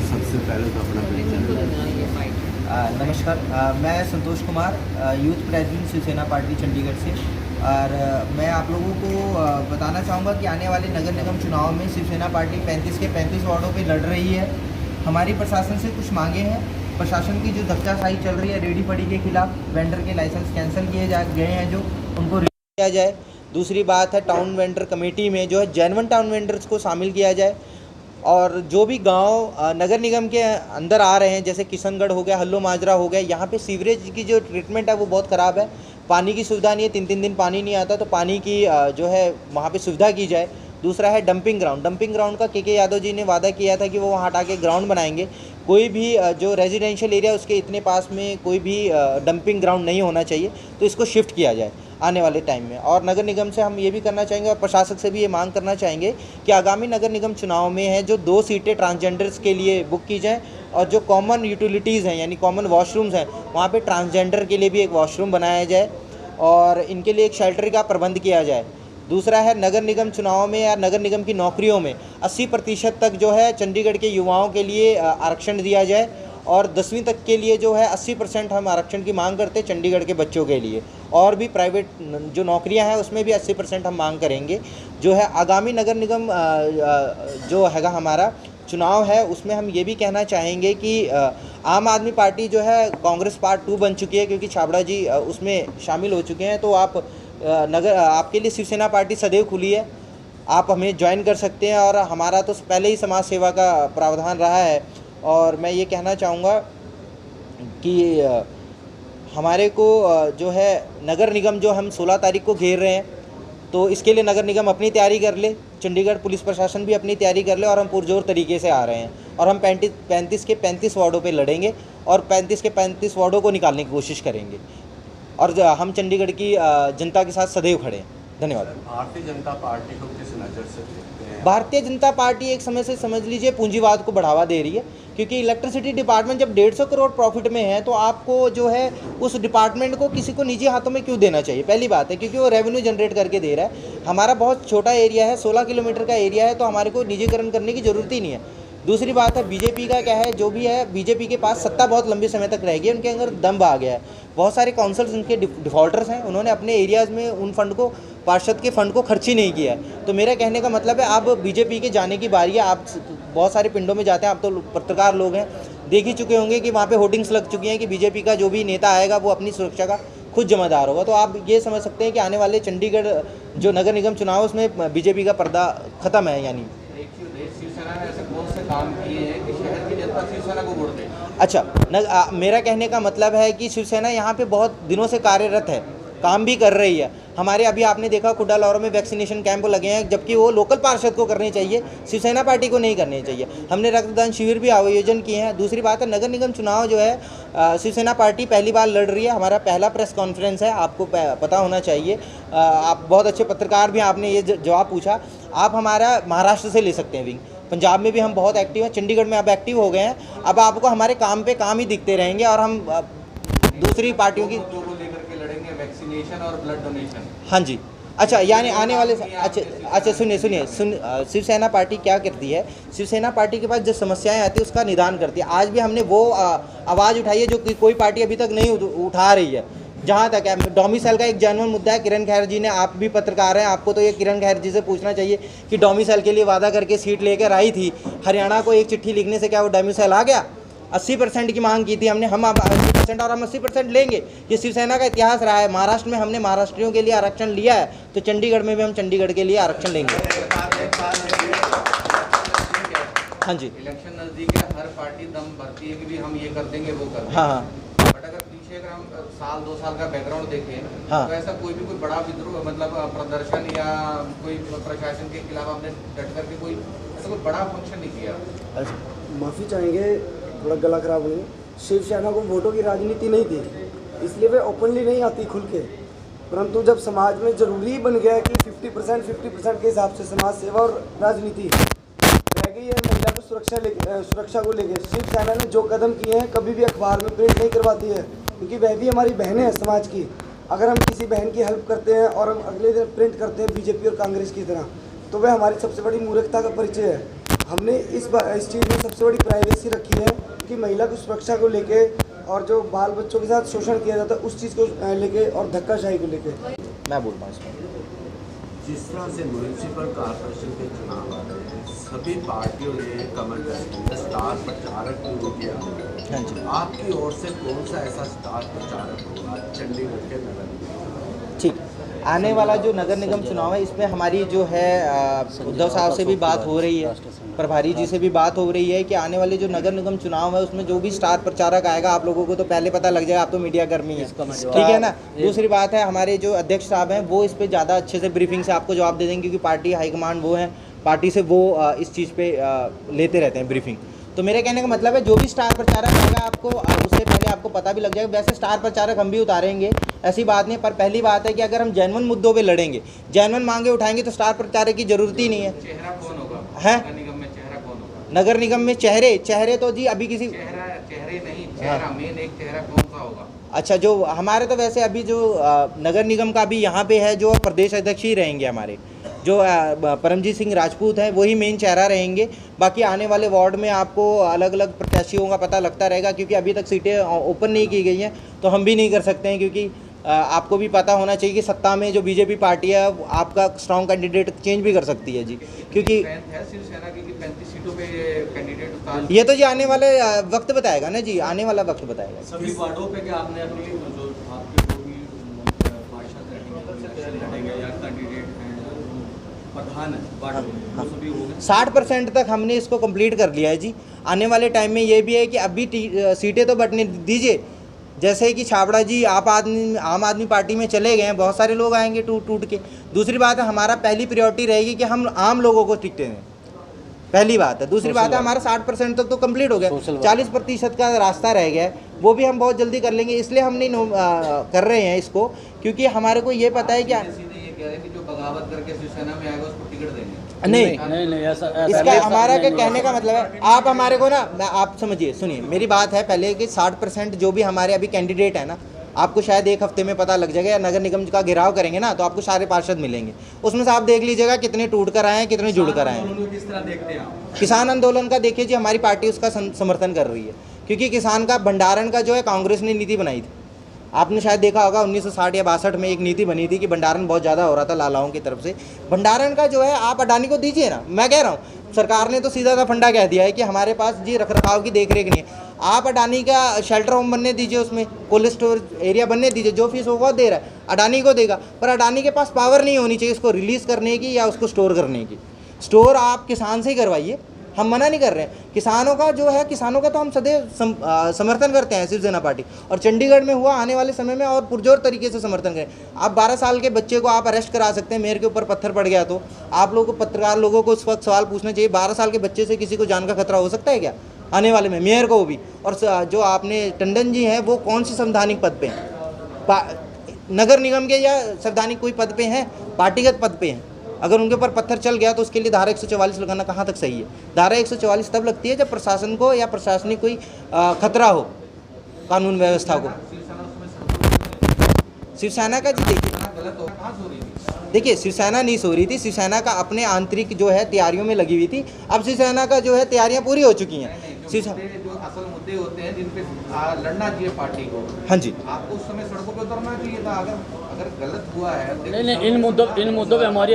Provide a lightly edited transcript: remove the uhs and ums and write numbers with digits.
सबसे पहले तो अपना परिचय। नमस्कार, मैं Santosh Kumar, youth president Shiv Sena party Chandigarh से। और मैं आप लोगों को बताना चाहूँगा कि आने वाले नगर निगम चुनाव में शिवसेना पार्टी 35 के 35 वार्डों पे लड़ रही है। हमारी प्रशासन से कुछ मांगे हैं। प्रशासन की जो धक्काशाही चल रही है रेडी फड़ी के खिलाफ, वेंडर के लाइसेंस कैंसिल किए गए हैं जो उनको किया जाए। दूसरी बात है, टाउन वेंडर कमेटी में जो है जेन्युइन टाउन वेंडर्स को शामिल किया जाए। और जो भी गांव नगर निगम के अंदर आ रहे हैं, जैसे किशनगढ़ हो गया, हल्लो माजरा हो गया, यहाँ पे सीवरेज की जो ट्रीटमेंट है वो बहुत ख़राब है। पानी की सुविधा नहीं है, 3-3 दिन पानी नहीं आता, तो पानी की जो है वहाँ पे सुविधा की जाए। दूसरा है डंपिंग ग्राउंड का के यादव जी ने वादा किया था कि वो वहाँ हटा के ग्राउंड बनाएंगे। कोई भी जो रेजिडेंशियल एरिया उसके इतने पास में कोई भी डंपिंग ग्राउंड नहीं होना चाहिए, तो इसको शिफ्ट किया जाए आने वाले टाइम में। और नगर निगम से हम ये भी करना चाहेंगे और प्रशासक से भी ये मांग करना चाहेंगे कि आगामी नगर निगम चुनाव में है जो 2 सीटें ट्रांसजेंडर्स के लिए बुक की जाएँ, और जो कॉमन यूटिलिटीज़ हैं यानी कॉमन वॉशरूम्स हैं वहाँ पे ट्रांसजेंडर के लिए भी एक वॉशरूम बनाया जाए और इनके लिए एक शेल्टर का प्रबंध किया जाए। दूसरा है, नगर निगम चुनाव में या नगर निगम की नौकरियों में 80% तक जो है चंडीगढ़ के युवाओं के लिए आरक्षण दिया जाए, और 10वीं तक के लिए जो है 80% हम आरक्षण की मांग करते हैं चंडीगढ़ के बच्चों के लिए। और भी प्राइवेट जो नौकरियां हैं उसमें भी 80% हम मांग करेंगे। जो है आगामी नगर निगम जो हैगा हमारा चुनाव है, उसमें हम ये भी कहना चाहेंगे कि आम आदमी पार्टी जो है कांग्रेस पार्ट 2 बन चुकी है, क्योंकि छाबड़ा जी उसमें शामिल हो चुके हैं। तो आप आपके लिए शिवसेना पार्टी सदैव खुली है, आप हमें ज्वाइन कर सकते हैं। और हमारा तो पहले ही समाज सेवा का प्रावधान रहा है। और मैं ये कहना चाहूँगा कि हमारे को जो है नगर निगम जो हम 16 तारीख को घेर रहे हैं, तो इसके लिए नगर निगम अपनी तैयारी कर ले, चंडीगढ़ पुलिस प्रशासन भी अपनी तैयारी कर ले, और हम पुरजोर तरीके से आ रहे हैं। और हम 35 के 35 वार्डों पे लड़ेंगे और 35 के 35 वार्डों को निकालने की कोशिश करेंगे। और हम चंडीगढ़ की जनता के साथ सदैव खड़े हैं। धन्यवाद। भारतीय जनता पार्टी को किस नज़र से देखते हैं? भारतीय जनता पार्टी एक समय से समझ लीजिए पूंजीवाद को बढ़ावा दे रही है, क्योंकि इलेक्ट्रिसिटी डिपार्टमेंट जब 150 करोड़ प्रॉफिट में है, तो आपको जो है उस डिपार्टमेंट को किसी को निजी हाथों में क्यों देना चाहिए? पहली बात है, क्योंकि वो रेवेन्यू जनरेट करके दे रहा है। हमारा बहुत छोटा एरिया है, 16 किलोमीटर का एरिया है, तो हमारे को निजीकरण करने की ज़रूरत ही नहीं है। दूसरी बात है, बीजेपी का क्या है, जो भी है बीजेपी के पास सत्ता बहुत लंबे समय तक रहेगी, उनके अंदर दम आ गया है। बहुत सारे काउंसिल्स उनके डिफ़ॉल्टर्स हैं, उन्होंने अपने एरियाज़ में उन फंड को, पार्षद के फंड को खर्च ही नहीं किया है। तो मेरा कहने का मतलब है, अब बीजेपी के जाने की बारी है। आप बहुत सारे पिंडों में जाते हैं, आप तो पत्रकार लोग हैं, देख ही चुके होंगे कि वहाँ पे होर्डिंग्स लग चुकी हैं कि बीजेपी का जो भी नेता आएगा वो अपनी सुरक्षा का खुद जिम्मेदार होगा। तो आप ये समझ सकते हैं कि आने वाले चंडीगढ़ जो नगर निगम चुनाव उसमें बीजेपी का पर्दा ख़त्म है। यानी शिवसेना ने ऐसे कौन से काम किए हैं कि शहर की जनता शिवसेना को वोट दे? अच्छा, मेरा कहने का मतलब है कि शिवसेना यहाँ पे बहुत दिनों से कार्यरत है, काम भी कर रही है। हमारे अभी आपने देखा कुड्डा लौरो में वैक्सीनेशन कैंप लगे हैं, जबकि वो लोकल पार्षद को करनी चाहिए, शिवसेना पार्टी को नहीं करनी चाहिए। हमने रक्तदान शिविर भी आयोजन किए हैं। दूसरी बात है, नगर निगम चुनाव जो है शिवसेना पार्टी पहली बार लड़ रही है। हमारा पहला प्रेस कॉन्फ्रेंस है, आपको पता होना चाहिए। आप बहुत अच्छे पत्रकार भी, आपने ये जवाब पूछा। आप हमारा महाराष्ट्र से ले सकते हैं विंग, पंजाब में भी हम बहुत एक्टिव हैं, चंडीगढ़ में अब एक्टिव हो गए हैं। अब आपको हमारे काम पे काम ही दिखते रहेंगे, और हम दूसरी पार्टियों की को लेकर के लड़ेंगे, वैक्सीनेशन और ब्लड डोनेशन। हाँ जी। अच्छा, यानी आने वाले अच्छा सुनिए शिवसेना पार्टी क्या करती है, शिवसेना पार्टी के पास जो समस्याएं आती है उसका निदान करती है। आज भी हमने वो आवाज़ उठाई है जो कि कोई पार्टी अभी तक नहीं उठा रही है। जहाँ तक है डोमिसाइल का एक जेन्युइन मुद्दा है, किरण खैर जी ने, आप भी पत्रकार हैं, आपको तो ये किरण खैर जी से पूछना चाहिए कि डोमिसाइल के लिए वादा करके सीट लेकर आई थी, हरियाणा को एक चिट्ठी लिखने से क्या वो डोमिसाइल आ गया? 80% की मांग की थी हमने, हम 80% और हम 80% लेंगे। ये शिवसेना का इतिहास रहा है। महाराष्ट्र में हमने महाराष्ट्रियों के लिए आरक्षण लिया है, तो चंडीगढ़ में भी हम चंडीगढ़ के लिए आरक्षण लेंगे। हाँ जी, इलेक्शन नजदीक है, हर पार्टी दम भरती है कि भी हम ये कर देंगे, वो कर देंगे। हाँ, बट अगर पीछे अगर हम साल 2 साल का बैकग्राउंड देखें, हाँ। तो ऐसा कोई भी कोई बड़ा विद्रोह, मतलब प्रदर्शन या कोई प्रशासन के खिलाफ आपने डट करके कोई ऐसा कोई बड़ा फंक्शन नहीं किया। माफ़ी चाहेंगे, थोड़ा गला खराब हुई। शिवसेना को वोटों की राजनीति नहीं थी, इसलिए वे ओपनली नहीं आती खुल के। परंतु जब समाज में ज़रूरी बन गया कि 50% के हिसाब से समाज सेवा और राजनीति रह गई है, महिला को सुरक्षा को लेकर शिवसेना ने जो कदम किए हैं कभी भी अखबार में प्रिंट नहीं करवाती है, क्योंकि वह भी हमारी बहनें हैं समाज की। अगर हम किसी बहन की हेल्प करते हैं और हम अगले दिन प्रिंट करते हैं बीजेपी और कांग्रेस की तरह, तो वह हमारी सबसे बड़ी मूर्खता का परिचय है। हमने इस चीज़ में सबसे बड़ी प्राइवेसी रखी है कि महिला की सुरक्षा को लेके और जो बाल बच्चों के साथ शोषण किया जाता है उस चीज़ को लेके और धक्काशाही को लेके। मैं बोल रहा हूँ इसमें जिस तरह से म्यूनिसिपल कॉर्पोरेशन के चुनाव आ रहे हैं, सभी पार्टियों ने कमर कसी है, स्टार प्रचारक भी किया। हाँ जी, आपकी ओर से कौन सा ऐसा स्टार प्रचारक होगा चंडीगढ़ के नगर निगम? ठीक। आने वाला जो नगर निगम चुनाव है इसमें हमारी जो है उद्धव साहब से भी बात हो रही है, प्रभारी जी से भी बात हो रही है कि आने वाले जो नगर निगम चुनाव है उसमें जो भी स्टार प्रचारक आएगा आप लोगों को तो पहले पता लग जाएगा, आप तो मीडिया कर्मी हैं, ठीक है ना। दूसरी बात है हमारे जो अध्यक्ष साहब हैं वो इस पर ज़्यादा अच्छे से ब्रीफिंग से आपको जवाब दे देंगे, क्योंकि पार्टी हाईकमांड वो है, पार्टी से वो इस चीज़ पे लेते रहते हैं ब्रीफिंग। तो मेरे कहने का मतलब है जो भी स्टार प्रचारक आएगा आपको उससे पहले आपको पता भी लग जाएगा। वैसे स्टार प्रचारक हम भी उतारेंगे, ऐसी बात नहीं, पर पहली बात है कि अगर हम जेन्युइन मुद्दों पे लड़ेंगे, जेन्युइन मांगे उठाएंगे तो स्टार प्रचारक की जरूरत ही नहीं है। चेहरा कौन होगा हैं? नगर निगम में? चेहरा कौन होगा नगर निगम में? चेहरे तो जी अभी किसी चेहरे नहीं, चेहरा मेन एक चेहरा कौन सा होगा? अच्छा, जो हमारे तो वैसे अभी जो नगर निगम का अभी यहाँ पे है जो प्रदेश अध्यक्ष ही रहेंगे हमारे, जो परमजीत सिंह राजपूत हैं वही मेन चेहरा रहेंगे। बाकी आने वाले वार्ड में आपको अलग अलग प्रत्याशियों का पता लगता रहेगा, क्योंकि अभी तक सीटें ओपन नहीं की गई हैं तो हम भी नहीं कर सकते हैं, क्योंकि आपको भी पता होना चाहिए कि सत्ता में जो बीजेपी पार्टी है आपका स्ट्रॉन्ग कैंडिडेट चेंज भी कर सकती है जी, क्योंकि है शिवसेना की 35 सीटों पे कैंडिडेट उतार। ये तो जी आने वाले वक्त बताएगा ना जी, आने वाला वक्त बताएगा। सभी वार्डों पे क्या आपने अपनी जो आपके जो भी पार्षद लड़ेंगे या कैंडिडेट हैं प्रधान है वार्ड में, वो सभी हो गए? 60% तक हमने इसको कंप्लीट कर लिया है जी। आने वाले टाइम में ये भी है कि अभी सीटें तो बटने दीजिए, जैसे कि छाबड़ा जी आम आदमी पार्टी में चले गए हैं, बहुत सारे लोग आएंगे टूट के। दूसरी बात है हमारा पहली प्रायोरिटी रहेगी कि हम आम लोगों को टिकटें दें, पहली बात है। दूसरी बात है हमारा 60% तक तो कंप्लीट हो गया, 40% का रास्ता रह गया है, वो भी हम बहुत जल्दी कर लेंगे। इसलिए हम नहीं कर रहे हैं इसको, क्योंकि हमारे को ये पता है कि सीधे ये कह रहे हैं कि जो बगावत करके शिवसेना में आएगा उसको टिकट देंगे। नहीं, इसका हमारा क्या कहने का मतलब है, आप हमारे को ना, आप समझिए, सुनिए मेरी बात है पहले कि 60% जो भी हमारे अभी कैंडिडेट है ना, आपको शायद एक हफ्ते में पता लग जाएगा, या नगर निगम का घेराव करेंगे ना तो आपको सारे पार्षद मिलेंगे, उसमें से आप देख लीजिएगा कितने टूट कर आए हैं, कितने जुड़ कर आए हैं। किस तरह देखते हैं आप? किसान आंदोलन का देखिए जी, हमारी पार्टी उसका समर्थन कर रही है, क्योंकि किसान का भंडारण का जो है कांग्रेस ने नीति बनाई थी। आपने शायद देखा होगा 1960 या 62 में एक नीति बनी थी कि भंडारण बहुत ज़्यादा हो रहा था लालाओं की तरफ से। भंडारण का जो है आप अडानी को दीजिए ना, मैं कह रहा हूँ सरकार ने तो सीधा सा फंडा कह दिया है कि हमारे पास जी रखरखाव की देखरेख नहीं है। आप अडानी का शेल्टर होम बनने दीजिए, उसमें कोल्ड स्टोर एरिया बनने दीजिए, जो फीस वो दे रहा है अडानी को देगा, पर अडानी के पास पावर नहीं होनी चाहिए इसको रिलीज़ करने की या उसको स्टोर करने की। स्टोर आप किसान से ही करवाइए, हम मना नहीं कर रहे हैं। किसानों का जो है, किसानों का तो हम सदैव समर्थन करते हैं शिवसेना पार्टी, और चंडीगढ़ में हुआ आने वाले समय में और पुरजोर तरीके से समर्थन करें। आप 12 साल के बच्चे को आप अरेस्ट करा सकते हैं, मेयर के ऊपर पत्थर पड़ गया तो आप लोगों को, पत्रकार लोगों को उस वक्त सवाल पूछना चाहिए, 12 साल के बच्चे से किसी को जान का खतरा हो सकता है क्या आने वाले में, मेयर को भी। और जो आपने टंडन जी हैं वो कौन से संवैधानिक पद पे हैं, नगर निगम के या संवैधानिक कोई पद पे हैं, पार्टीगत पद पे हैं। अगर उनके ऊपर पत्थर चल गया तो उसके लिए धारा 144 लगाना कहाँ तक सही है? धारा 144 तब लगती है जब प्रशासन को या प्रशासनिक कोई खतरा हो कानून व्यवस्था को। शिवसेना का जी देखिए शिवसेना नहीं सो रही थी, शिवसेना का अपने आंतरिक जो है तैयारियों में लगी हुई थी। अब शिवसेना का जो है तैयारियां पूरी हो चुकी हैं। जो असल मुद्दे होते हैं जिन पे लड़ना चाहिए पार्टी को, हाँ जी, आपको उस समय सड़कों पे उतरना चाहिए था। अगर गलत हुआ है, नहीं, इन मुद्दों पे हमारी